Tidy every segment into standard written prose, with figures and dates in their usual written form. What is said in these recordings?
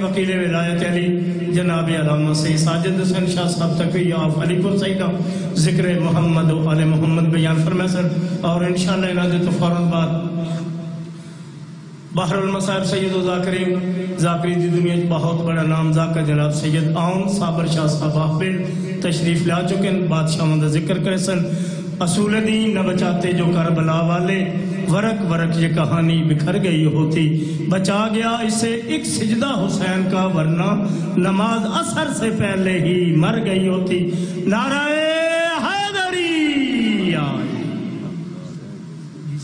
وکیل ولایت علی جناب علامہ سید ساجد حسین شاہ صاحب تقوی آف علی پور سیدہ ذکر محمد و آل محمد بیان فرمائے سر، اور انشاءاللہ انہاں دے تو فوراً بعد بحر المصائب سید و ذاکری دی دنیا بہت بڑا نام ذاکر جناب سید آن صابر شاہ صاحب آفل تشریف لا چکے ہیں، بادشاہوں دا ذکر کرے سن۔ اصول دین نہ بچاتے جو کربلا والے، ورق ورق یہ کہانی بکھر گئی ہوتی، بچا گیا اسے ایک سجدہ حسین کا، ورنہ نماز اثر سے پہلے ہی مر گئی ہوتی۔ نعرہ حیدری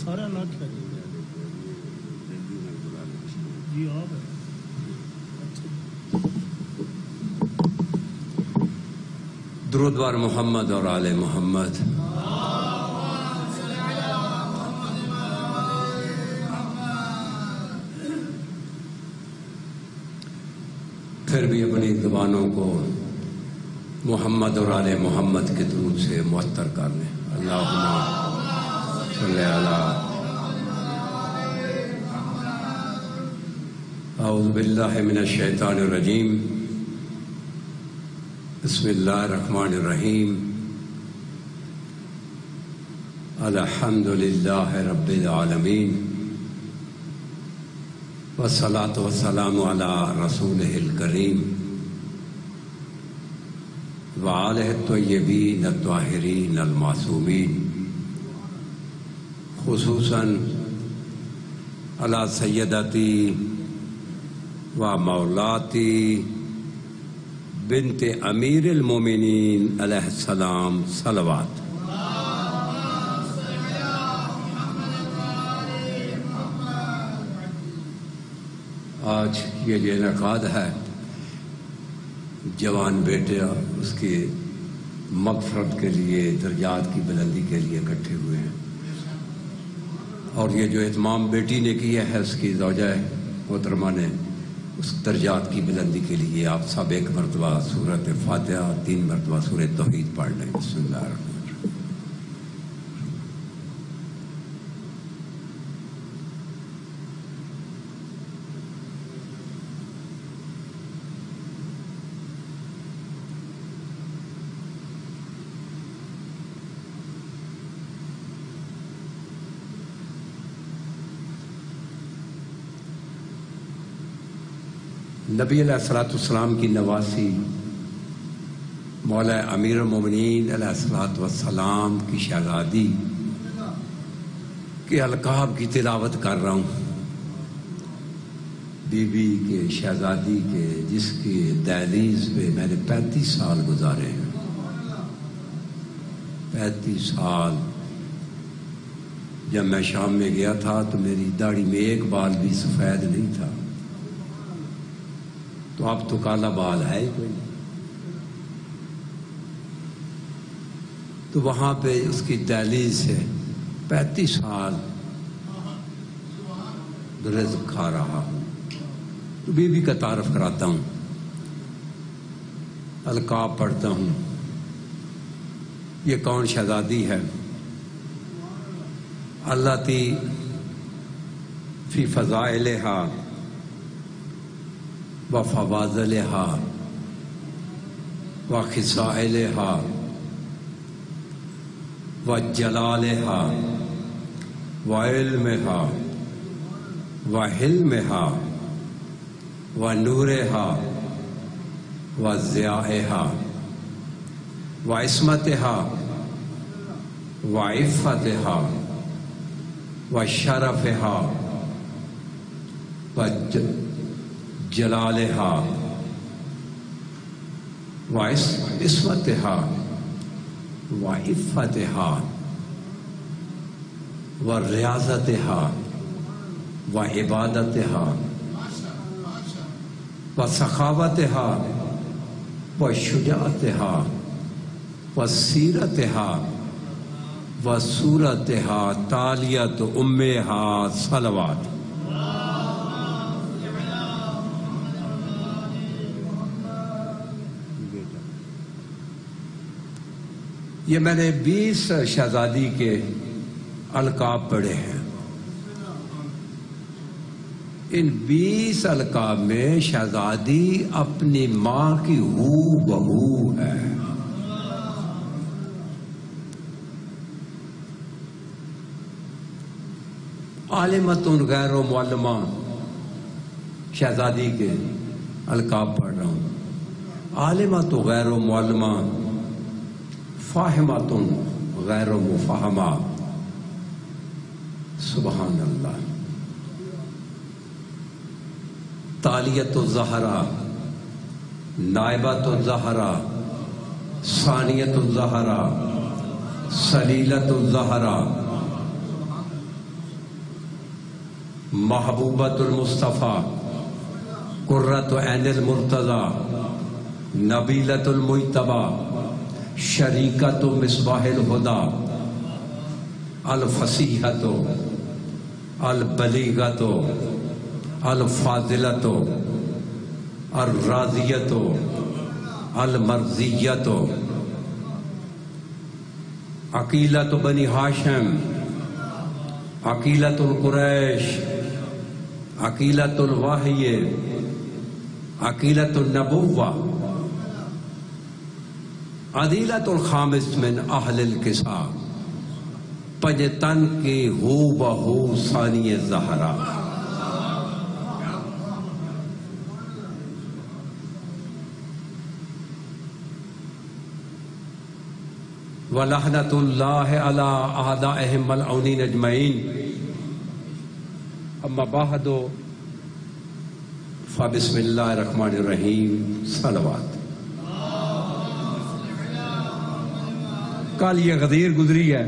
سارا نہ درود بر محمد اور آل محمد۔ پھر بھی اپنی زبانوں کو محمد اور آل محمد کے درود سے معطر کر لیں۔ اللہم صلی علی۔ اعوذ باللہ من الشیطان الرجیم، بسم اللہ الرحمن الرحیم، الحمد للہ رب العالمین، والصلاة والسلام علی رسولہ الکریم وآلہ الطیبین الطاہرین المعصومین، خصوصاً علی سیدتی و مولاتی بنت امیر المومنین علیہ السلام، صلوات۔ آج یہ جو انعقاد ہے جوان بیٹے اس کی مغفرت کے لیے، درجات کی بلندی کے لیے اکٹھے ہوئے ہیں، اور یہ جو اہتمام بیٹی نے کیا ہے اس کی زوجہ محترمہ نے، اس درجات کی بلندی کے لیے آپ سب ایک مرتبہ سورۃ فاتحہ، 3 مرتبہ سورۃ توحید پڑھ لیں۔ بسم اللہ الرحمن الرحیم۔ نبی علیہ السلام کی نواسی مولا امیر المومنین علیہ السلام کی شہزادی کے القاب کی تلاوت کر رہا ہوں، بی بی کے، شہزادی کے، جس کی دہلیز پہ میں نے 35 سال گزارے ہیں۔ 35 سال۔ جب میں شام میں گیا تھا تو میری داڑھی میں ایک بال بھی سفید نہیں تھا، تو اب تو کالا بال ہے ہی کوئی۔ تو وہاں پہ اس کی دہلیز سے 35 سال رزق کھا رہا ہوں۔ تو بی بی کا تعارف کراتا ہوں، القاب پڑھتا ہوں۔ یہ کون شہزادی ہے؟ اللاتی فی فضائلہا و فواضلہا و خصائلہا و جلالہا و علمہا و حلمہا و نورہا و ضیائہا و عصمتہا و عفتہا و شرفہا و جلالہا و عصمتہا و عفتہا و ریاضتہا و عبادتہا و سخاوتہا و شجاعتہا و سیرتہا و صورتہا تالیت امہا، صلوات۔ یہ میں نے 20 شہزادی کے القاب پڑھے ہیں۔ ان 20 القاب میں شہزادی اپنی ماں کی ہو بہو ہے. عالمتن غیر و معلمہ شہزادی کے القاب پڑھ رہا ہوں. عالمت غیر و معلمہ، فاہمت غیر و مفہمہ. سبحان اللہ. تالیت الزہرا، نائبت الزہرا، ثانیت الزہرا، سلیلت الزہرا، محبوبت المصطفیٰ، قرۃ عین المرتضی، نبیلت المجتبیٰ، شریکت مصباح الہدیٰ، الفصیحۃ، البلیغۃ، الفاضلۃ، الراضیۃ، المرضیۃ، عقیلۃ بنی ہاشم، عقیلۃ القریش، عقیلۃ الوحی، عقیلۃ النبوہ، عدیلۃ الخامس من اہل الکسا، پجتن کی ہو بہو ثانی زہرا. وَلَحْنَةُ اللَّهِ عَلَىٰ أَعْدَائِهِمْ مَلْعُونِينَ أَجْمَعِينَ. اما بعد فبسم اللہ الرحمن الرحیم. صلوات. کل یہ غدیر گزری ہے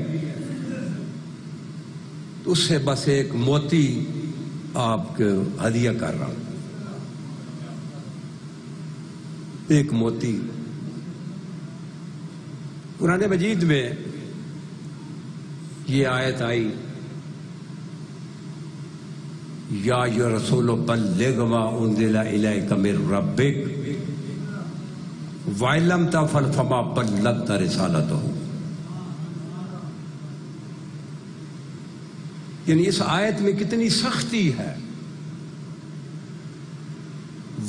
تو اس سے بس ایک موتی آپ کو ہدیہ کر رہا ہوں. ایک موتی. قرآن مجید میں یہ آیت آئی، یا ایھا الرسول بلغ ما انزل الیک من ربک وَإِن لَّمْ تَفْعَلْ فَمَا بَلَّغْتَ رِسَالَتَهُ. یعنی اس آیت میں کتنی سختی ہے.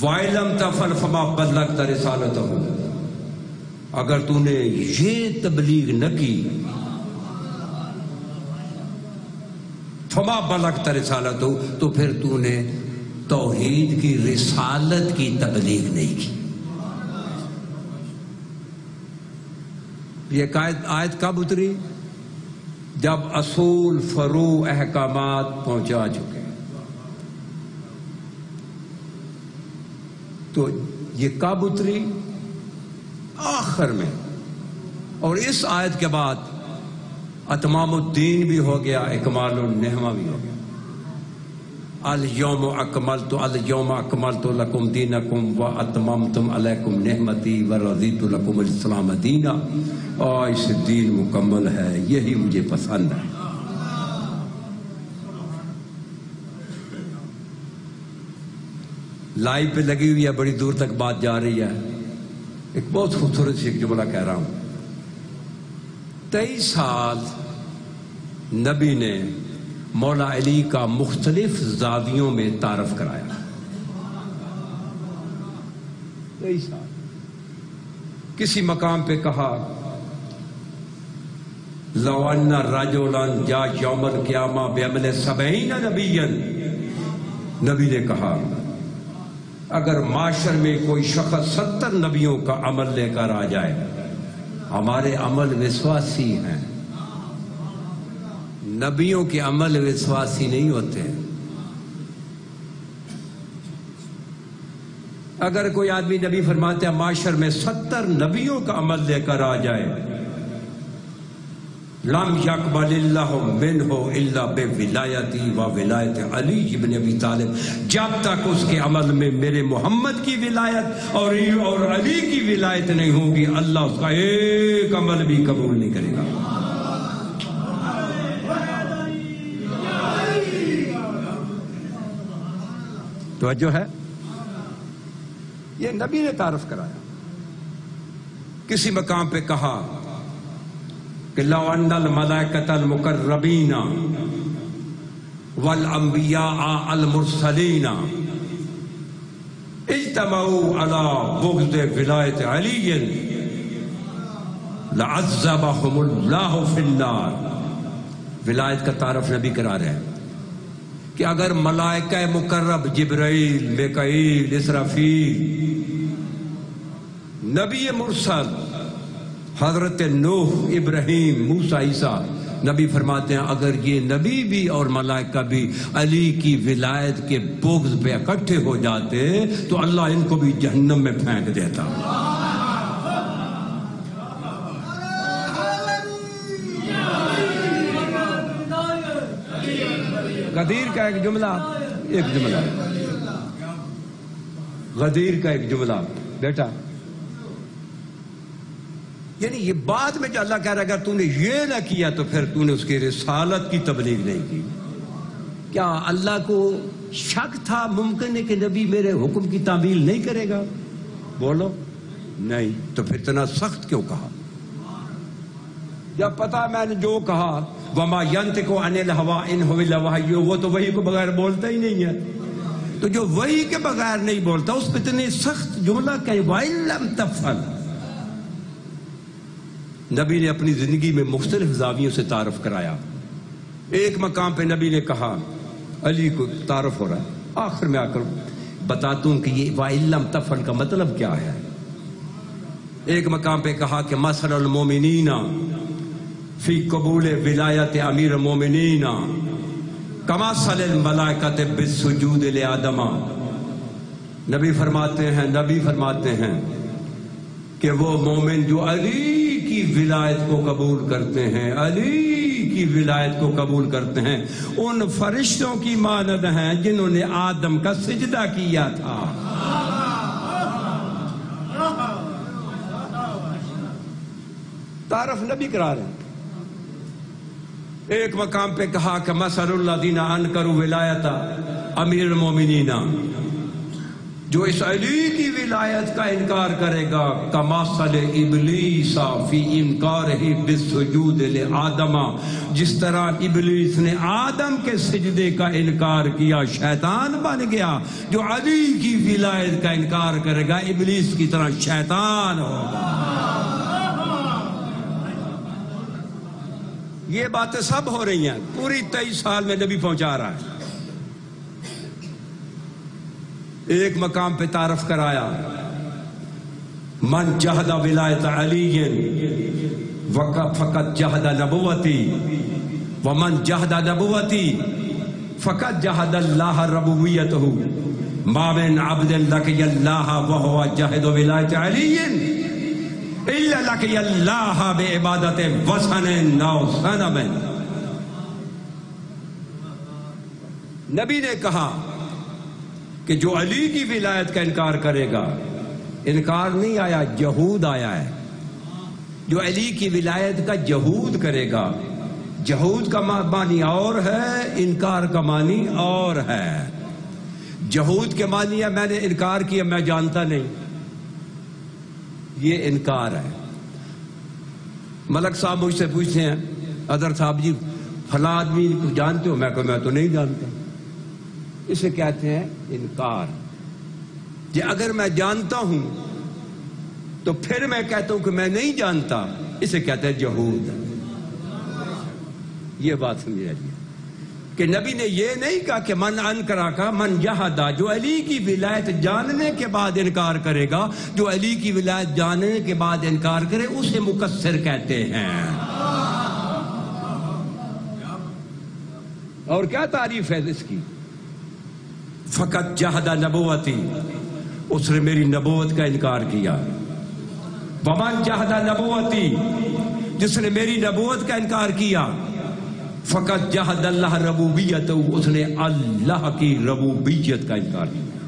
وَإِن لَّمْ تَفْعَلْ فَمَا بَلَّغْتَ رِسَالَتَهُ. اگر تو نے یہ تبلیغ نہ کی فما بلغت رسالتہ، تو پھر تو نے توحید کی رسالت کی تبلیغ نہیں کی. یہ آیت کب اتری؟ جب اصول فروع احکامات پہنچا چکے. تو یہ کب اتری؟ آخر میں. اور اس آیت کے بعد اتمام الدین بھی ہو گیا، اکمال النعمہ بھی ہو گیا. اليوم اکملت لکم دینکم واتممت علیکم نعمتی ورضیت لکم الاسلام دینا. آج سے دین مکمل ہے، یہی مجھے پسند ہے. لائیو پہ لگی ہوئی ہے، بڑی دور تک بات جا رہی ہے. ایک بہت خوبصورت سی جملہ کہہ رہا ہوں. 23 سال نبی نے مولا علی کا مختلف زاویوں میں تعارف کرایا. 23 سال. کسی مقام پہ کہا لو ان رجلا جاء یوم القیامہ بعمل 70 نبیا. نبی نے کہا اگر معاشر میں کوئی شخص 70 نبیوں کا عمل لے کر آ جائے، ہمارے عمل وشواسی ہیں. نبیوں کے عمل وشواسی نہیں ہوتے. اگر کوئی آدمی، نبی فرماتے ہیں معاشر میں 70 نبیوں کا عمل لے کر آ جائے، لم یقبل اللہ منہ الا بولایتی و ولایت علی بن ابی طالب. جب تک اس کے عمل میں میرے محمد کی ولایت اور علی کی ولایت نہیں ہوگی، اللہ اس کا ایک عمل بھی قبول نہیں کرے گا. توجہ ہے؟ یہ نبی نے تعارف کرایا. کسی مقام پہ کہا کہ لو ان الملائکۃ المقربین والانبیاء المرسلین اجتمعوا علی بغض ولایت علی لعذبہم اللہ فی النار. ولایت کا تعارف نبی کرا رہے ہیں کہ اگر ملائکہ مقرب جبرائیل، میکائیل، اسرافیل، نبی مرسل حضرت نوح، ابراہیم، موسیٰ، عیسیٰ، نبی فرماتے ہیں اگر یہ نبی بھی اور ملائکہ بھی علی کی ولایت کے بغض پہ اکٹھے ہو جاتے تو اللہ ان کو بھی جہنم میں پھینک دیتا. غدیر کا ایک جملہ غدیر کا ایک جملہ بیٹا، یعنی یہ بعد میں جو اللہ کہہ رہا ہے اگر تو نے یہ نہ کیا تو پھر تو نے اس کی رسالت کی تبلیغ نہیں کی. کیا اللہ کو شک تھا ممکن ہے کہ نبی میرے حکم کی تعمیل نہیں کرے گا؟ بولو نہیں. تو پھر اتنا سخت کیوں کہا؟ جب پتا میں نے جو کہا وما ينطق عن الهوى ان هو الا وحی، وہ تو وحی کو بغیر بولتا ہی نہیں ہے. تو جو وحی کے بغیر نہیں بولتا اس پہ اتنے سخت جملہ کہ وَإِن لَمْ تَفْعَلْ. نبی نے اپنی زندگی میں مختلف زاویوں سے تعارف کرایا. ایک مقام پہ نبی نے کہا علی کو تعارف ہو رہا ہے، آخر میں آ کر بتاتا ہوں کہ یہ وَإِن لَمْ تَفْعَلْ کا مطلب کیا ہے. ایک مقام پہ کہا کہ مَثَلُ الْمُؤْمِنِينَ فی قبول ولایت امیر المومنین کمثل الملائکۃ بالسجود لآدم. نبی فرماتے ہیں کہ وہ مومن جو علی کی ولایت کو قبول کرتے ہیں، علی کی ولایت کو قبول کرتے ہیں، ان فرشتوں کی مانند ہیں جنہوں نے آدم کا سجدہ کیا تھا. تعارف نبی کرا رہے ہیں. ایک مقام پہ کہا کہ مثل الذین انکروا ولایت امیر المومنین، جو اس علی کی ولایت کا انکار کرے گا کمثل ابلیس فی انکارہ بالسجود لآدم، جس طرح ابلیس نے آدم کے سجدے کا انکار کیا شیطان بن گیا. جو علی کی ولایت کا انکار کرے گا ابلیس کی طرح شیطان ہوگا. یہ باتیں سب ہو رہی ہیں، پوری 23 سال میں نبی پہنچا رہا ہے. ایک مقام پہ تعارف کرایا من جہد ولایت علی فقط جہد نبوتی ومن جہد نبوتی فقط جہد اللہ ربوبیتہ ما من عبد لقی اللہ وہو جہد ولایت علی الا لقی اللہ بعبادت وثن او صنم. نبی نے کہا کہ جو علی کی ولایت کا انکار کرے گا، انکار نہیں آیا، جہود آیا ہے. جو علی کی ولایت کا جہود کرے گا، جہود کا معنی اور ہے، انکار کا معنی اور ہے. جہود کے معنی ہے میں نے انکار کیا، میں جانتا نہیں، یہ انکار ہے. ملک صاحب مجھ سے پوچھتے ہیں اظہر صاحب جی فلاں آدمی کو جانتے ہو؟ میں کہوں میں تو نہیں جانتا. اسے کہتے ہیں انکار. جی اگر میں جانتا ہوں تو پھر میں کہتا ہوں کہ میں نہیں جانتا، اسے کہتے ہیں جہود. یہ بات سمجھ رہی ہے کہ نبی نے یہ نہیں کہا کہ من انکرا کا من جہدا، جو علی کی ولایت جاننے کے بعد انکار کرے گا، جو علی کی ولایت جاننے کے بعد انکار کرے اسے مقصر کہتے ہیں. اور کیا تعریف ہے اس کی؟ فقط جہد نبوتی، اس نے میری نبوت کا انکار کیا. ومن جہد نبوتی، جس نے میری نبوت کا انکار کیا. فقط جہد اللہ ربوبیت، اس نے اللہ کی ربوبیت کا انکار کیا.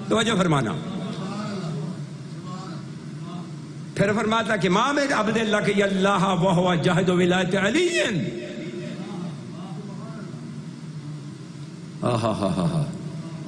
توجہ فرمانا. پھر فرماتا کہ ما من عبد لقی اللہ وہو جہد ولایت علی.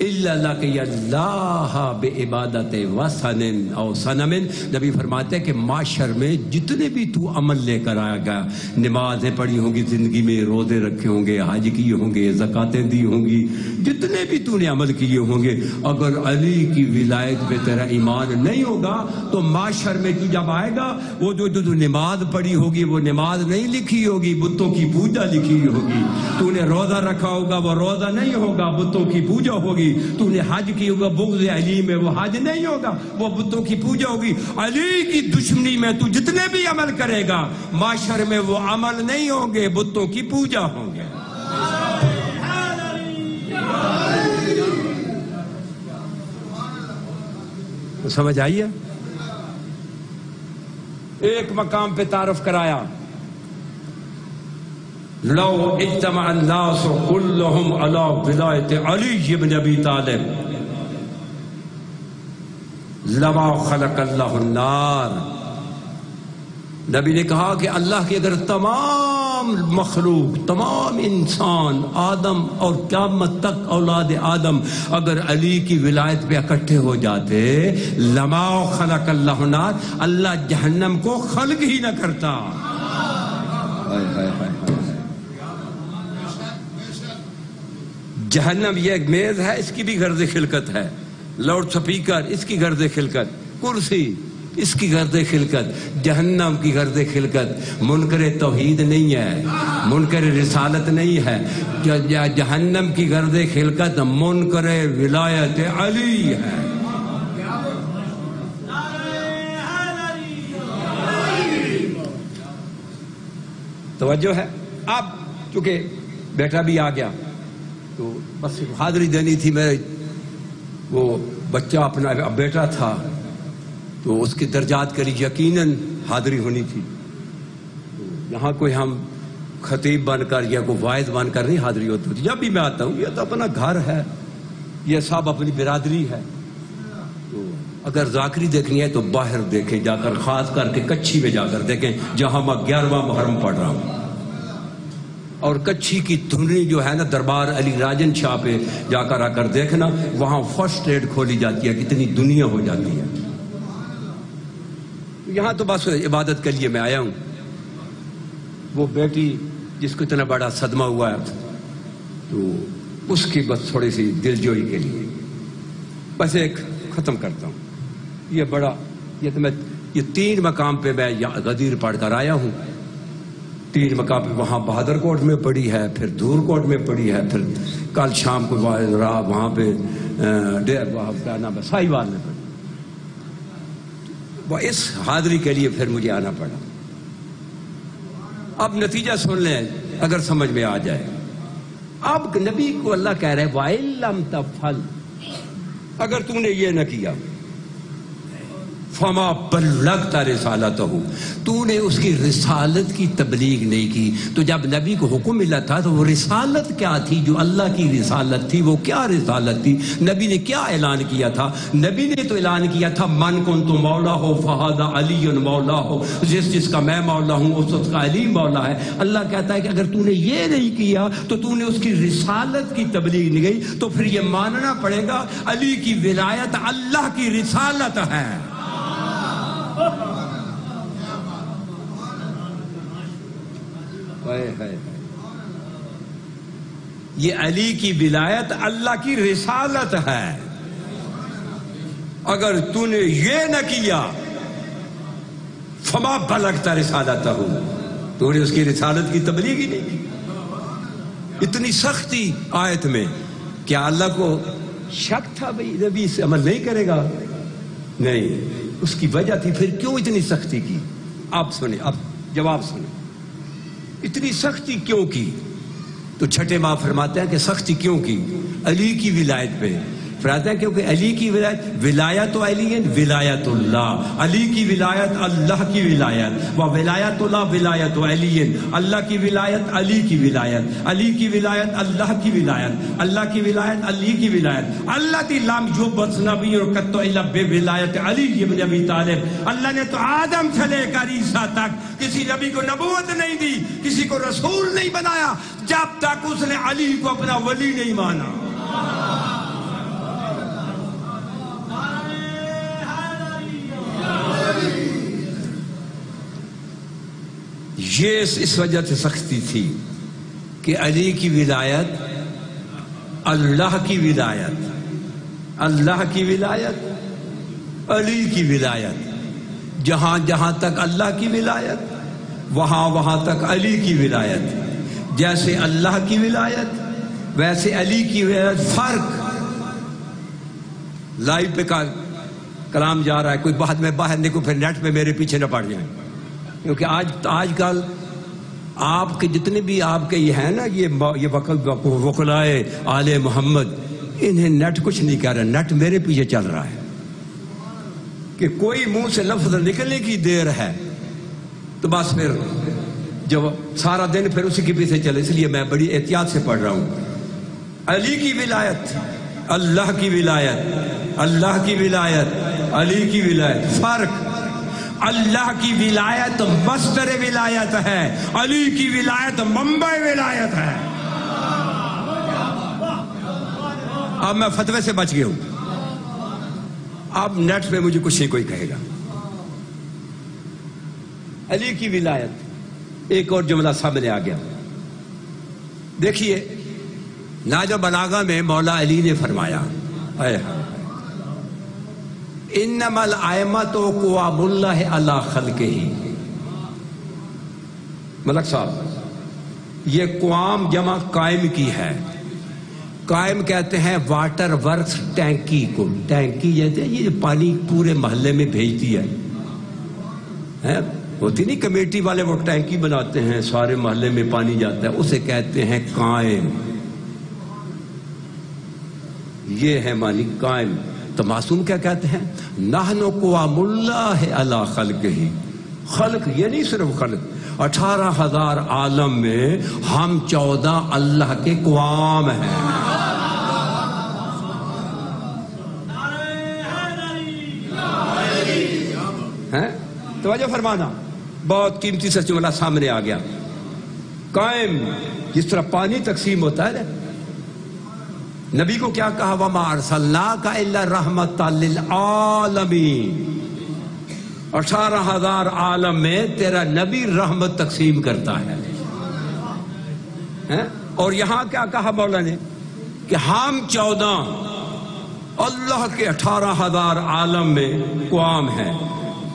اللہ کہ اللہ بے عبادت وثن او صنم. نبی فرماتے ہیں کہ معاشر میں جتنے بھی تو عمل لے کر آیا گیا، نمازیں پڑھی ہوں گی زندگی میں، روزے رکھے ہوں گے، حج کیے ہوں گے، زکاتیں دی ہوں گی، جتنے بھی تو نے عمل کیے ہوں گے، اگر علی کی ولایت پہ تیرا ایمان نہیں ہوگا تو معاشر میں تو جب آئے گا وہ جو نماز پڑھی ہوگی وہ نماز نہیں لکھی ہوگی، بتوں کی پوجا لکھی ہوگی. تو نے روزہ رکھا ہوگا وہ روزہ نہیں ہوگا، بتوں کی پوجا ہوگی. تو نے حج کی ہوگا بغض علی میں، وہ حج نہیں ہوگا، وہ بتوں کی پوجا ہوگی. علی کی دشمنی میں تو جتنے بھی عمل کرے گا معاشر میں وہ عمل نہیں ہوں گے، بتوں کی پوجا ہوں گے. سمجھ آئیے؟ ایک مقام پہ تعارف کرایا، لو اجتمع الناس كلهم على ولایت علی بن ابی طالب لما خلق اللہ النار. نبی نے کہا کہ اللہ کے اگر تمام مخلوق، تمام انسان، آدم اور قیامت تک اولاد آدم اگر علی کی ولایت پہ اکٹھے ہو جاتے، لما خلق اللہ النار، اللہ جہنم کو خلق ہی نہ کرتا. جہنم یہ ایک میز ہے، اس کی بھی غرض خلقت ہے، لاؤڈ سپیکر اس کی غرض خلقت، کرسی اس کی غرض خلقت، جہنم کی غرض خلقت منکر توحید نہیں ہے، منکر رسالت نہیں ہے. جہنم کی غرض خلقت منکر ولایت علی ہے. توجہ ہے؟ اب چونکہ بیٹا بھی آ گیا تو بس حاضری دینی تھی. میں وہ بچہ اپنا بیٹا تھا تو اس کے درجات کے لیے یقیناً حاضری ہونی تھی. یہاں کوئی ہم خطیب بن کر یا کوئی واعظ بن کر نہیں حاضری ہوتی. جب بھی میں آتا ہوں یہ تو اپنا گھر ہے، یہ سب اپنی برادری ہے. تو اگر ذاکری دیکھنی ہے تو باہر دیکھیں جا کر، خاص کر کے کچھی میں جا کر دیکھیں جہاں میں 11واں محرم پڑھ رہا ہوں. اور کچھی کی دھنی جو ہے نا دربار علی راجن شاہ پہ جا کر آ کر دیکھنا، وہاں فرسٹ ایڈ کھولی جاتی ہے، کتنی دنیا ہو جاتی ہے. یہاں تو بس عبادت کے لیے میں آیا ہوں. وہ بیٹی جس کو اتنا بڑا صدمہ ہوا ہے تو اس کی بس تھوڑی سی دل جوئی کے لیے بس ایک ختم کرتا ہوں. یہ 3 مقام پہ میں غدیر پڑھ کر آیا ہوں. 3 مقام پہ وہاں بہادر کوٹ میں پڑھی ہے، پھر دور کوٹ میں پڑھی ہے، پھر کل شام کو وہاں پہ کیا نام ہے سائیوال میں پڑھی. وہ اس حاضری کے لیے پھر مجھے آنا پڑا. اب نتیجہ سن لیں اگر سمجھ میں آ جائے. اب نبی کو اللہ کہہ رہے وَإِن لَمْ تَفْعَلْ، اگر تم نے یہ نہ کیا، فما بلغت رسالتہ، تو نے اس کی رسالت کی تبلیغ نہیں کی. تو جب نبی کو حکم ملا تھا تو وہ رسالت کیا تھی؟ جو اللہ کی رسالت تھی وہ کیا رسالت تھی؟ نبی نے کیا اعلان کیا تھا؟ نبی نے تو اعلان کیا تھا من کنت مولا ہو فہذا علی مولا ہو، جس کا میں مولا ہوں اس کا علی مولا ہے. اللہ کہتا ہے کہ اگر تو نے یہ نہیں کیا تو تو نے اس کی رسالت کی تبلیغ نہیں گئی. تو پھر یہ ماننا پڑے گا علی کی ولایت اللہ کی رسالت ہے. یہ علی کی ولایت اللہ کی رسالت ہے. اگر تو نے یہ نہ کیا فما بلغت رسالتہ، تو نے اس کی رسالت کی تبلیغ ہی نہیں کی. اتنی سختی آیت میں، کیا اللہ کو شک تھا بھئی نبی سے عمل نہیں کرے گا؟ نہیں، اس کی وجہ تھی. پھر کیوں اتنی سختی کی؟ آپ سنیں، آپ جواب سنیں. اتنی سختی کیوں کی؟ تو چھٹے ماں فرماتے ہیں کہ سختی کیوں کی؟ علی کی ولایت پہ فرماتے ہیں کیونکہ علی کی ولایت علی ولایت اللہ، علی کی ولایت اللہ کی ولایت، و ولایت اللہ ولایت علی، اللہ کی ولایت علی کی ولایت، علی کی ولایت اللہ کی ولایت، اللہ کی ولایت علی کی ولایت. اللہ تی لام یوبت نبی قط الا بولایت علی بن ابی طالب. اللہ نے تو آدم سے لے کر عیسیٰ تک کسی نبی کو نبوت نہیں دی، کسی کو رسول نہیں بنایا جب تک اس نے علی کو اپنا ولی نہیں مانا. یہ اس وجہ سے سختی تھی کہ علی کی ولایت اللہ کی ولایت، اللہ کی ولایت، علی کی ولایت، جہاں جہاں تک اللہ کی ولایت وہاں وہاں تک علی کی ولایت، جیسے اللہ کی ولایت ویسے علی کی ولایت، فرق۔ لائیو پہ کلام جا رہا ہے، کوئی بعد میں باہر نکلو پھر نیٹ پہ میرے پیچھے نہ پڑ جائیں، کیونکہ آج کل آپ کے جتنے بھی آپ کے یہ ہیں نا یہ وکلائے آل محمد، انہیں نیٹ کچھ نہیں کہہ رہا، نیٹ میرے پیچھے چل رہا ہے کہ کوئی منہ سے لفظ نکلنے کی دیر ہے تو بس پھر جو سارا دن پھر اسی کے پیچھے چلے، اس لیے میں بڑی احتیاط سے پڑھ رہا ہوں۔ علی کی ولایت، اللہ کی ولایت، اللہ کی ولایت، علی کی ولایت، فرق۔ اللہ کی ولایت مصدر ولایت ہے، علی کی ولایت منبع ولایت ہے۔ اب میں فتوے سے بچ گیا ہوں، اب نیٹ پہ مجھے کچھ نہیں کوئی کہے گا۔ علی کی ولایت، ایک اور جملہ سامنے آ گیا، دیکھیے نہج البلاغہ میں مولا علی نے فرمایا، انما الائمۃ قوام اللہ علی خلقہ۔ ملک صاحب، یہ قوام جمع قائم کی ہے، قائم کہتے ہیں واٹر ورکس ٹینکی کو، ٹینکی کہتے ہیں یہ پانی پورے محلے میں بھیجتی ہے، ہوتی نہیں کمیٹی والے وہ ٹینکی بناتے ہیں سارے محلے میں پانی جاتا ہے، اسے کہتے ہیں قائم، یہ ہے معنی قائم۔ تو معصوم کیا کہتے ہیں؟ نحن قوام اللہ علی خلقہ، خلق یہ نہیں صرف خلق، 18,000 عالم میں ہم 14 اللہ کے قوام ہیں۔ توجہ فرمانا، بہت قیمتی سا جملہ سامنے آ گیا۔ قائم، جس طرح پانی تقسیم ہوتا ہے، نبی کو کیا کہا؟ وَمَا أَرْسَلْنَاكَ إِلَّا رَحْمَةً لِلْعَالَمِينَ، 18,000 عالم میں تیرا نبی رحمت تقسیم کرتا ہے۔ اور یہاں کیا کہا مولا نے کہ ہم 14 اللہ کے 18,000 عالم میں قوام ہیں۔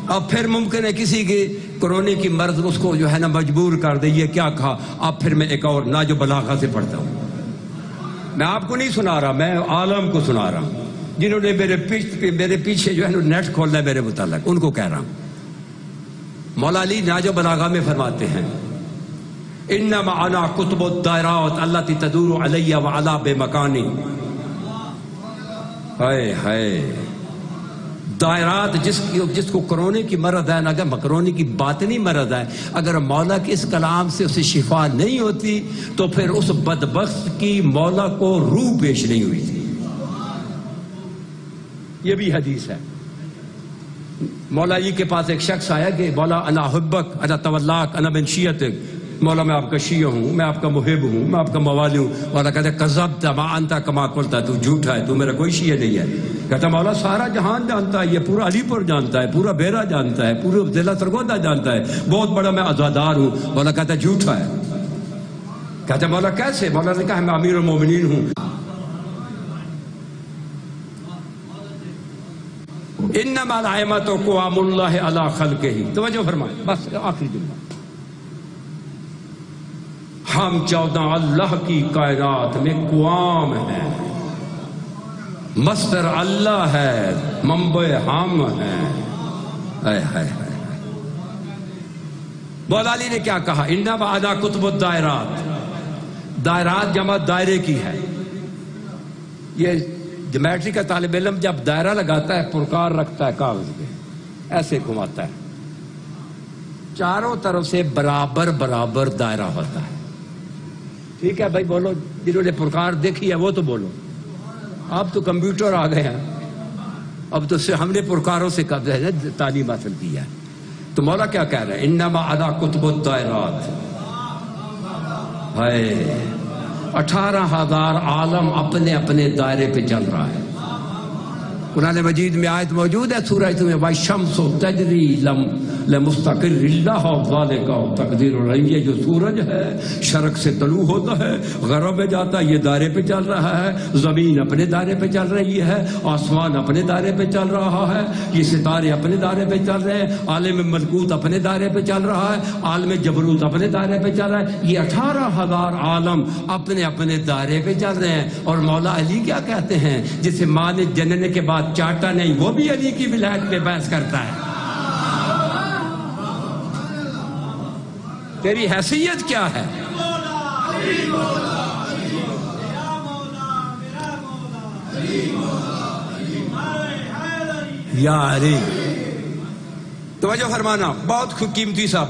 اب پھر ممکن ہے کسی کے کرونے کی مرض اس کو جو ہے نا مجبور کر دے، یہ کیا کہا؟ اب پھر میں ایک اور نہج البلاغہ سے پڑھتا ہوں، میں آپ کو نہیں سنا رہا، میں عالم کو سنا رہا ہوں، جنہوں نے میرے پیچھے جو ہے نا نیٹ کھولنا ہے میرے متعلق، ان کو کہہ رہا ہوں۔ مولا علی نہج البلاغہ میں فرماتے ہیں، انما انا کتب الدائرات التي تدور علی وعلی بمکانی۔ ہائے ہائے، دائرات جس کو کرونے کی مرض ہے نا، اگر مکرونے کی باطنی مرض ہے، اگر مولا کے اس کلام سے اسے شفا نہیں ہوتی تو پھر اس بدبخت کی مولا کو روح پیش نہیں ہوئی تھی۔ یہ بھی حدیث ہے۔ مولا جی کے پاس ایک شخص آیا کہ مولا انا حبک انا تولاک انا من شیعتک، مولا میں آپ کا شیعہ ہوں، میں آپ کا محب ہوں، میں آپ کا موالي ہوں۔ مولا کہتا ہے کذبت ما انت کما قلت، تو جھوٹا ہے، تو میرا کوئی شیعہ نہیں ہے۔ کہتا مولا سارا جہان جانتا ہے، یہ پورا علی پور جانتا ہے، پورا بیرا جانتا ہے، پورا ضلع سرگودا جانتا ہے، بہت بڑا میں عزادار ہوں۔ مولا کہتا ہے جھوٹا ہے۔ کہتا مولا کیسے؟ مولا نے کہا میں امیر المومنین ہوں۔ انما الائمۃ قوام اللہ علی خلقہ۔ توجہ فرمائیں، بس آخری جملہ، ہم 14 اللہ کی کائنات میں قوام ہیں، مصدر اللہ ہے، منبع ہم ہیں۔ مولا علی نے کیا کہا؟ انما انا کتب الدائرات، دائرات جمع دائرے کی ہے۔ یہ جیومیٹری کا طالب علم جب دائرہ لگاتا ہے، پرکار رکھتا ہے کاغذ پہ، ایسے گھماتا ہے، چاروں طرف سے برابر برابر دائرہ ہوتا ہے۔ ٹھیک ہے بھائی، بولو، جنہوں نے پرکار دیکھی ہے وہ تو بولو۔ اب تو کمپیوٹر آ گئے ہیں، اب تو ہم نے پرکاروں سے تعلیم حاصل کی ہے۔ تو مولا کیا کہہ رہے ہیں؟ انما انا کتب الدائرات۔ ہے 18,000 عالم اپنے اپنے دائرے پہ چل رہا ہے، قرآن مجید میں آیت موجود ہے سورہ میں وَالشَّمْسُ تَجْرِي لِمُسْتَقِرٍّ لَهَا ذَلِكَ تَقْدِيرُ الْعَلِيمِ۔ یہ جو سورج ہے شرق سے طلوع ہوتا ہے غرب میں جاتا ہے، یہ دائرے پہ چل رہا ہے، زمین اپنے دائرے پہ چل رہی ہے، آسمان اپنے دائرے پہ چل رہا ہے، یہ ستارے اپنے دائرے پہ چل رہے ہیں، عالم ملکوت اپنے دائرے پہ چل رہا ہے، عالم جبروت اپنے دائرے پہ چل رہا ہے، یہ 18,000 عالم اپنے اپنے دائرے پہ چل رہے ہیں۔ اور مولا علی کیا کہتے ہیں؟ جسے ماں نے جننے کے بعد چاٹا نہیں، وہ بھی علی کی ولایت پہ بحث کرتا ہے۔ تیری حیثیت کیا ہے؟ یا علی، توجہ فرمانا، بہت قیمتی صاحب،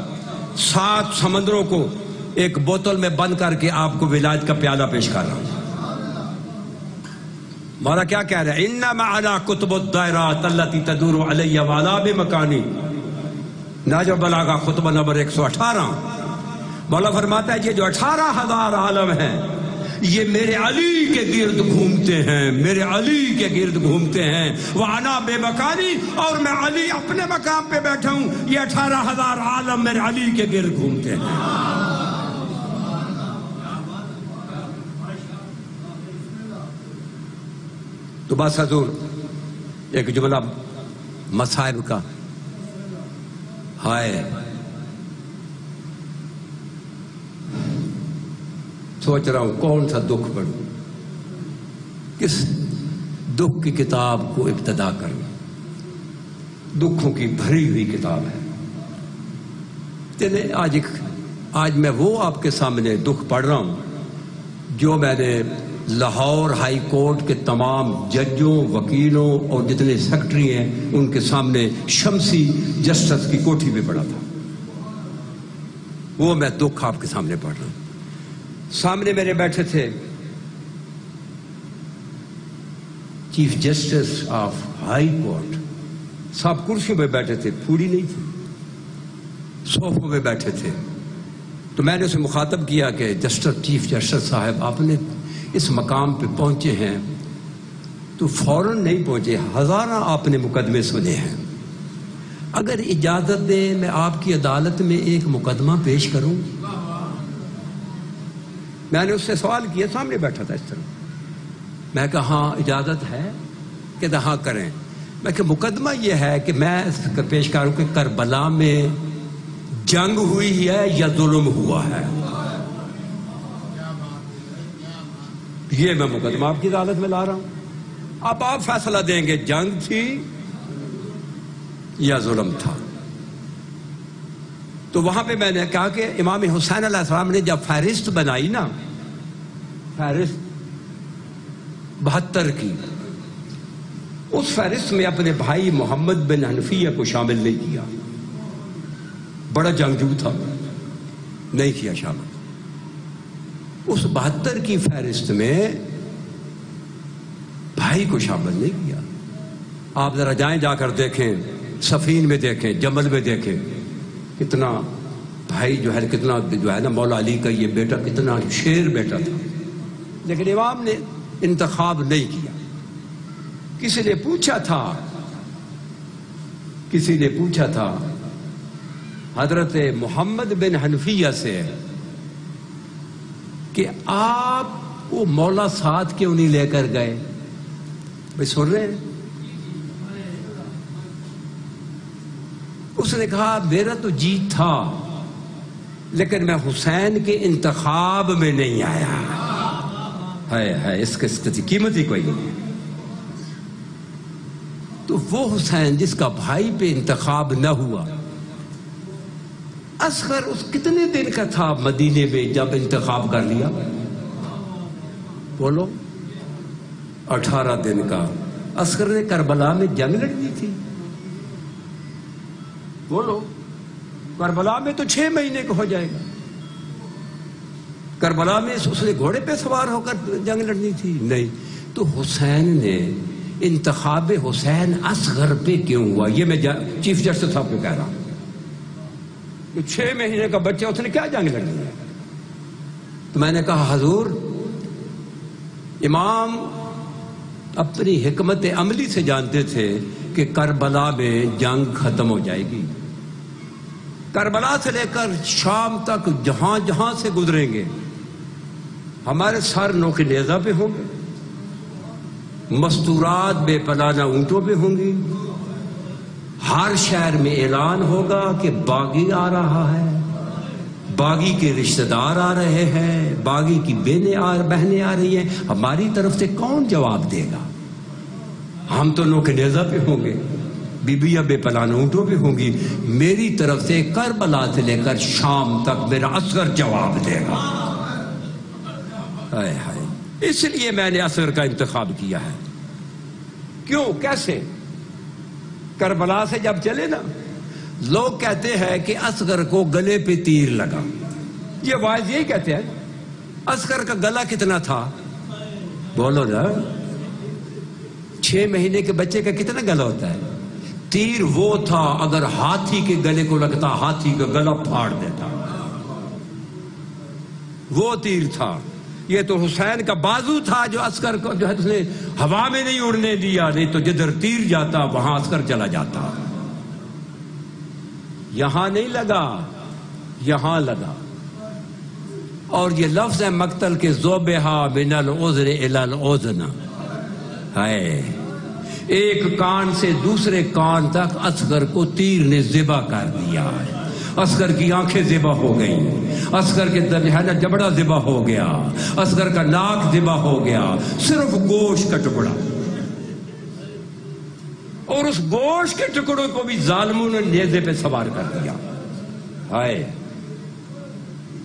7 سمندروں کو ایک بوتل میں بند کر کے آپ کو ولایت کا پیالہ پیش کر رہا ہوں۔ مولا کیا کہہ رہا ہے؟ انما انا کتب الدائرات التي تدور علی وعلی بمکانی، نہج البلاغہ خطبہ نمبر 118۔ مولا فرماتا ہے یہ جو 18,000 عالم ہیں یہ میرے علی کے گرد گھومتے ہیں، میرے علی کے گرد گھومتے ہیں، وَأَنَا بِمَكَانِي، اور میں علی اپنے مقام پہ بیٹھا ہوں، یہ 18,000 عالم میرے علی کے گرد گھومتے ہیں۔ تو بس حضور ایک جملہ مصائب کا، ہائے سوچ رہا ہوں کون سا دکھ پڑھوں، کس دکھ کی کتاب کو ابتدا کروں، دکھوں کی بھری ہوئی کتاب ہے۔ چلے آج میں وہ آپ کے سامنے دکھ پڑھ رہا ہوں جو میں نے لاہور ہائی کورٹ کے تمام ججوں، وکیلوں اور جتنے سیکرٹری ہیں ان کے سامنے شمسی جسٹس کی کوٹھی میں پڑھا تھا، وہ میں دکھ آپ کے سامنے پڑھ رہا ہوں۔ سامنے میرے بیٹھے تھے chief justice of high court, سب کرسیوں پہ بیٹھے تھے، پھوڑی نہیں تھی، صوفوں پہ بیٹھے تھے۔ تو میں نے اسے مخاطب کیا کہ چیف جسٹس صاحب آپ نے اس مقام پہ پہنچے ہیں تو فوراً نہیں پہنچے، ہزارہ آپ نے مقدمے سنے ہیں، اگر اجازت دیں میں آپ کی عدالت میں ایک مقدمہ پیش کروں۔ میں نے اس سے سوال کیا، سامنے بیٹھا تھا اس طرح، میں کہا ہاں اجازت ہے؟ کہ ہاں کریں۔ میں کہ مقدمہ یہ ہے کہ میں پیش کروں کہ کربلا میں جنگ ہوئی ہے یا ظلم ہوا ہے، یہ میں مقدمہ آپ کی عدالت میں لا رہا ہوں، اب آپ فیصلہ دیں گے جنگ تھی یا ظلم تھا۔ تو وہاں پہ میں نے کہا کہ امام حسین علیہ السلام نے جب فہرست بنائی نا، فہرست 72 کی، اس فہرست میں اپنے بھائی محمد بن حنفیہ کو شامل نہیں کیا، بڑا جنگجو تھا، نہیں کیا شامل۔ اس 72 کی فہرست میں بھائی کو شامل نہیں کیا۔ آپ ذرا جائیں، جا کر دیکھیں، صفین میں دیکھیں، جمل میں دیکھیں، کتنا بھائی جو ہے کتنا جو ہے نا مولا علی کا یہ بیٹا کتنا شیر بیٹا تھا، لیکن امام نے انتخاب نہیں کیا۔ کسی نے پوچھا تھا حضرت محمد بن حنفیہ سے کہ آپ وہ مولا ساتھ کیوں نہیں لے کر گئے؟ بھائی سن رہے ہیں؟ اس نے کہا میرا تو جی تھا لیکن میں حسین کے انتخاب میں نہیں آیا، ہے اس کی قیمت ہی کوئی نہیں۔ تو وہ حسین جس کا بھائی پہ انتخاب نہ ہوا، اصغر اس کتنے دن کا تھا مدینے میں جب انتخاب کر لیا؟ بولو 18 دن کا۔ اصغر نے کربلا میں جنگ لڑنی تھی، بولو کربلا میں تو 6 مہینے کا ہو جائے گا، کربلا میں اس نے گھوڑے پہ سوار ہو کر جنگ لڑنی تھی، نہیں۔ تو حسین نے انتخاب حسین اصغر پہ کیوں ہوا؟ یہ میں چیف جسٹس صاحب کو کہہ رہا ہوں، 6 مہینے کا بچہ اس نے کیا جنگ لڑنی ہے؟ تو میں نے کہا حضور امام اپنی حکمت عملی سے جانتے تھے کہ کربلا میں جنگ ختم ہو جائے گی. کربلا سے لے کر شام تک جہاں جہاں سے گزریں گے ہمارے سر نوک نیزہ پہ ہوں گے، مستورات بے پناہ اونٹوں پہ ہوں گی. ہر شہر میں اعلان ہوگا کہ باغی آ رہا ہے، باغی کے رشتہ دار آ رہے ہیں، باغی کی بہنیں آ رہی ہیں. ہماری طرف سے کون جواب دے گا؟ ہم تو نوک نیزہ پہ ہوں گے، بیبیاں بے پناہ اونٹوں پہ ہوں گی. میری طرف سے کربلا سے لے کر شام تک میرا عسکر جواب دے گا. ہائے ہائے، اس لیے میں نے عسکر کا انتخاب کیا ہے. کیوں؟ کیسے؟ کربلا سے جب چلے نا، لوگ کہتے ہیں کہ عسکر کو گلے پہ تیر لگا. یہ واعظ یہی کہتے ہیں. عسکر کا گلا کتنا تھا؟ بولو نا. 6 مہینے کے بچے کا کتنا گلا ہوتا ہے؟ تیر وہ تھا اگر ہاتھی کے گلے کو لگتا ہاتھی کا گلا پھاڑ دیتا. وہ تیر تھا. یہ تو حسین کا بازو تھا جو عسکر کو جو ہے اس نے ہوا میں نہیں اڑنے دیا، نہیں تو جدھر تیر جاتا وہاں عسکر چلا جاتا. یہاں نہیں لگا، یہاں لگا. اور یہ لفظ ہے مقتل کے ذوبہا من العذر الی الاذن. ہے ایک کان سے دوسرے کان تک عسکر کو تیر نے ذبح کر دیا. عسکر کی آنکھیں ذبح ہو گئیں، عسکر کے جبڑا ذبح ہو گیا، عسکر کا ناک ذبح ہو گیا. صرف گوشت کا ٹکڑا، اور اس گوشت کے ٹکڑوں کو بھی ظالموں نے نیزے پہ سوار کر دیا. ہائے،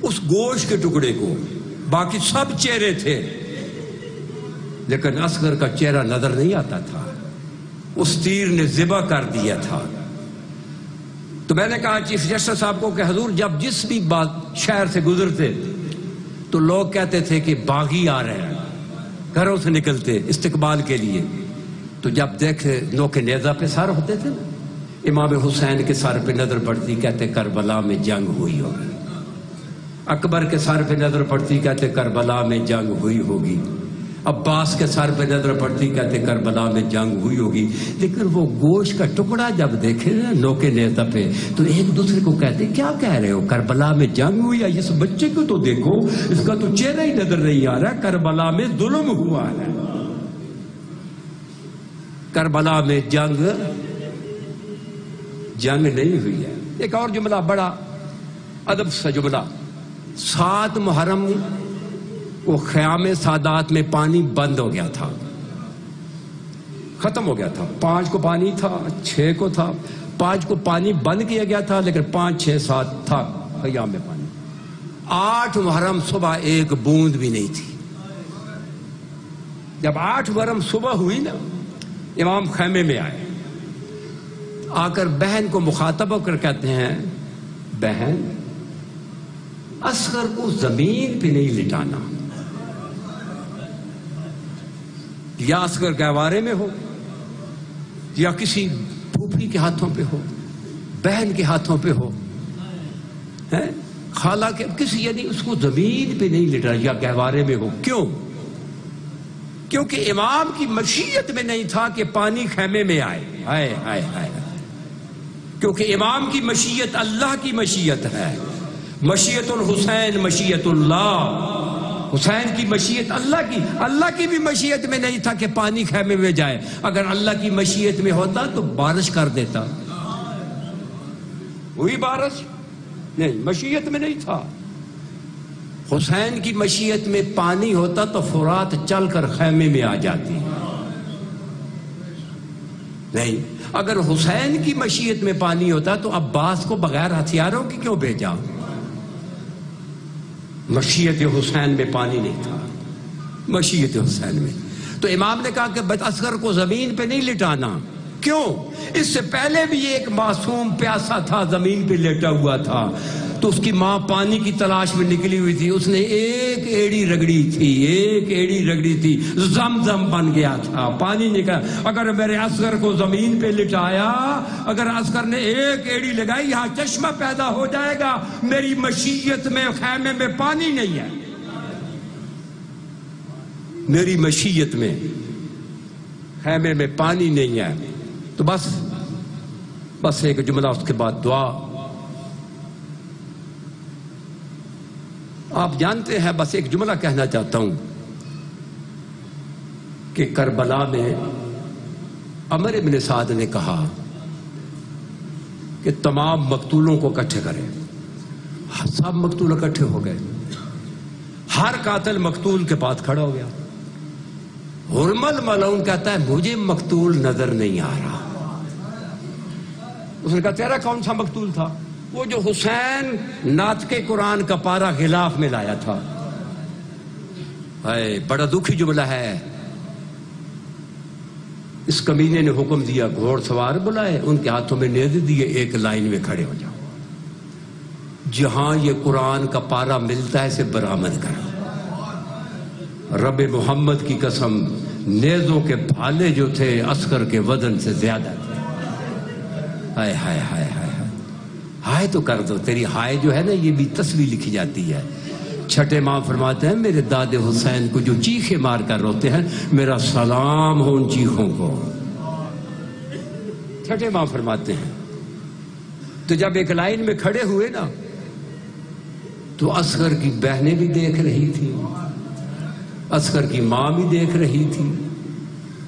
اس گوشت کے ٹکڑے کو. باقی سب چہرے تھے لیکن عسکر کا چہرہ نظر نہیں آتا تھا. اس تیر نے ذبح کر دیا تھا. تو میں نے کہا چیف جسٹس صاحب کو کہ حضور جب جس بھی شہر سے گزرتے تو لوگ کہتے تھے کہ باغی آ رہے ہیں، گھروں سے نکلتے استقبال کے لیے. تو جب دیکھے نوک نیزہ پہ سر ہوتے تھے نا، امام حسین کے سر پہ نظر پڑتی کہتے کربلا میں جنگ ہوئی ہوگی. اکبر کے سر پہ نظر پڑتی کہتے کربلا میں جنگ ہوئی ہوگی. عباس کے سر پہ نظر پڑتی کہتے کربلا میں جنگ ہوئی ہوگی. لیکن وہ گوشت کا ٹکڑا جب دیکھے نا نوک نیزہ پہ تو ایک دوسرے کو کہتے کیا کہہ رہے ہو؟ کربلا میں جنگ ہوئی ہے؟ اس بچے کو تو دیکھو، اس کا تو چہرہ ہی نظر نہیں آ رہا. کربلا میں ظلم ہوا ہے، کربلا میں جنگ نہیں ہوئی ہے. ایک اور جملہ بڑا ادب سے جملہ. 7 محرم وہ خیام سادات میں پانی بند ہو گیا تھا، ختم ہو گیا تھا. 5 کو پانی تھا، 6 کو تھا. 5 کو پانی بند کیا گیا تھا لیکن 5، 6، 7 تھا خیام میں پانی. 8 محرم صبح ایک بوند بھی نہیں تھی. جب 8 محرم صبح ہوئی نا، امام خیمے میں آئے. آ کر بہن کو مخاطب ہو کر کہتے ہیں بہن، عسکر کو زمین پہ نہیں لٹانا. یا عسکر گہوارے میں ہو، یا کسی پھوپھی کے ہاتھوں پہ ہو، بہن کے ہاتھوں پہ ہو، خالہ کے کسی، یعنی اس کو زمین پہ نہیں لٹانا یا گہوارے میں ہو. کیوں؟ کیونکہ امام کی مشیت میں نہیں تھا کہ پانی خیمے میں آئے. ہائے ہائے ہائے، کیونکہ امام کی مشیت اللہ کی مشیت ہے. مشیت الحسین مشیت اللہ. حسین کی مشیت اللہ کی بھی مشیت میں نہیں تھا کہ پانی خیمے میں جائے. اگر اللہ کی مشیت میں ہوتا تو بارش کر دیتا. ہوئی بارش؟ نہیں، مشیت میں نہیں تھا. حسین کی مشیت میں پانی ہوتا تو فرات چل کر خیمے میں آ جاتی. نہیں، اگر حسین کی مشیت میں پانی ہوتا تو عباس کو بغیر ہتھیاروں کی کیوں بھیجا؟ مشیت حسین میں پانی نہیں تھا، مشیت حسین میں. تو امام نے کہا کہ عسکر کو زمین پہ نہیں لٹانا. کیوں؟ اس سے پہلے بھی ایک معصوم پیاسا تھا، زمین پہ لیٹا ہوا تھا. تو اس کی ماں پانی کی تلاش میں نکلی ہوئی تھی. اس نے ایک ایڑی رگڑی تھی، زمزم بن گیا تھا، پانی نکلا. اگر میرے عسکر کو زمین پہ لٹایا، اگر عسکر نے ایک ایڑی لگائی، یہاں چشمہ پیدا ہو جائے گا. میری مشیت میں خیمے میں پانی نہیں ہے. میری مشیت میں خیمے میں پانی نہیں ہے، تو بس ایک جملہ، اس کے بعد دعا. آپ جانتے ہیں، بس ایک جملہ کہنا چاہتا ہوں کہ کربلا میں عمر بن سعد نے کہا کہ تمام مقتولوں کو اکٹھے کریں. سب مقتول اکٹھے ہو گئے، ہر قاتل مقتول کے پاس کھڑا ہو گیا. ہرمل ملعون کہتا ہے مجھے مقتول نظر نہیں آ رہا. اس نے کہا تیرا کون سا مقتول تھا؟ وہ جو حسین ناطق قرآن کا پارا غلاف میں لایا تھا. بڑا دکھی جملہ ہے. اس کمینے نے حکم دیا گھوڑ سوار بلائے، ان کے ہاتھوں میں نیزے دیے، ایک لائن میں کھڑے ہو جاؤ، جہاں یہ قرآن کا پارا ملتا ہے اسے برآمد کرو. رب محمد کی قسم، نیزوں کے بھالے جو تھے عسکر کے وزن سے زیادہ تھے. ہائے ہائے ہائے ہائے ہائے تو کر دو. تیری ہائے جو ہے نا، یہ بھی تصویر لکھی جاتی ہے. چھٹے ماں فرماتے ہیں میرے داد حسین کو جو چیخے مار کر روتے ہیں، میرا سلام ہو ان چیخوں کو. چھٹے ماں فرماتے ہیں. تو جب ایک لائن میں کھڑے ہوئے نا، تو عسکر کی بہنیں بھی دیکھ رہی تھی، عسکر کی ماں بھی دیکھ رہی تھی،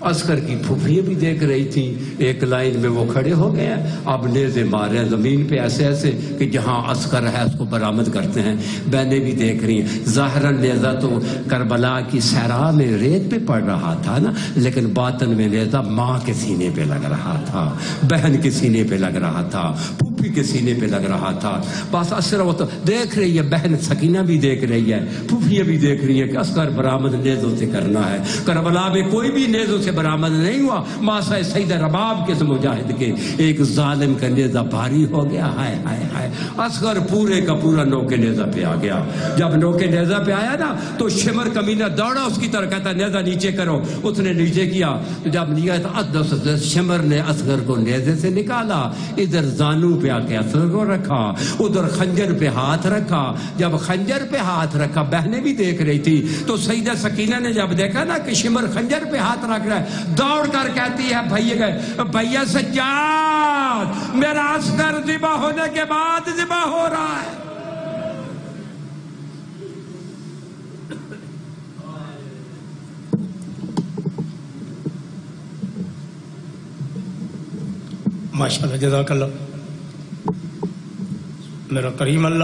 عسکر کی پھوپھیاں بھی دیکھ رہی تھی. ایک لائن میں وہ کھڑے ہو گئے ہیں. اب نیزے مارے ہیں زمین پہ ایسے ایسے کہ جہاں عسکر ہے اس کو برآمد کرتے ہیں. بہنیں بھی دیکھ رہی ہیں. ظاہراً نیزہ تو کربلا کی صحرا میں ریت پہ پڑ رہا تھا نا، لیکن باطن میں نیزہ ماں کے سینے پہ لگ رہا تھا، بہن کے سینے پہ لگ رہا تھا، پھوپھی کے سینے پہ لگ رہا تھا. بس اثر وہ تو دیکھ رہی ہے، بہن سکینہ بھی دیکھ رہی ہے، پھوپھیاں بھی دیکھ رہی ہیں کہ عسکر برآمد نیزوں سے کرنا ہے. کربلا میں کوئی بھی نیزوں سے برآمد نہیں ہوا. ماسا سید رباب کے مجاہد کے ایک ظالم کا نیزہ بھاری ہو گیا. ہائے ہائے ہائے، عسکر پورے کا پورا نوکے نیزہ پہ آ گیا. جب نوکے نیزہ پہ آیا نا، تو شمر کمینہ دوڑا اس کی طرف، کہتا نیزہ نیچے کرو. اس نے نیچے کیا. تو جب نیچے تو شمر نے عسکر کو نیزے سے نکالا، ادھر زانو پہ آ کے عسکر کو رکھا، ادھر خنجر پہ ہاتھ رکھا. جب خنجر پہ ہاتھ رکھا، بہنیں بھی دیکھ رہی تھی. تو سیدہ سکینہ نے جب دیکھا نا کہ شمر خنجر پہ ہاتھ رکھ رہا ہے، دوڑ کر کہتی ہے بھیا سجاد، میرا عسکر ذبح ہونے کے بعد ذبح ہو رہا ہے. ماشاءاللہ، جزاک اللہ. میرا کریم اللہ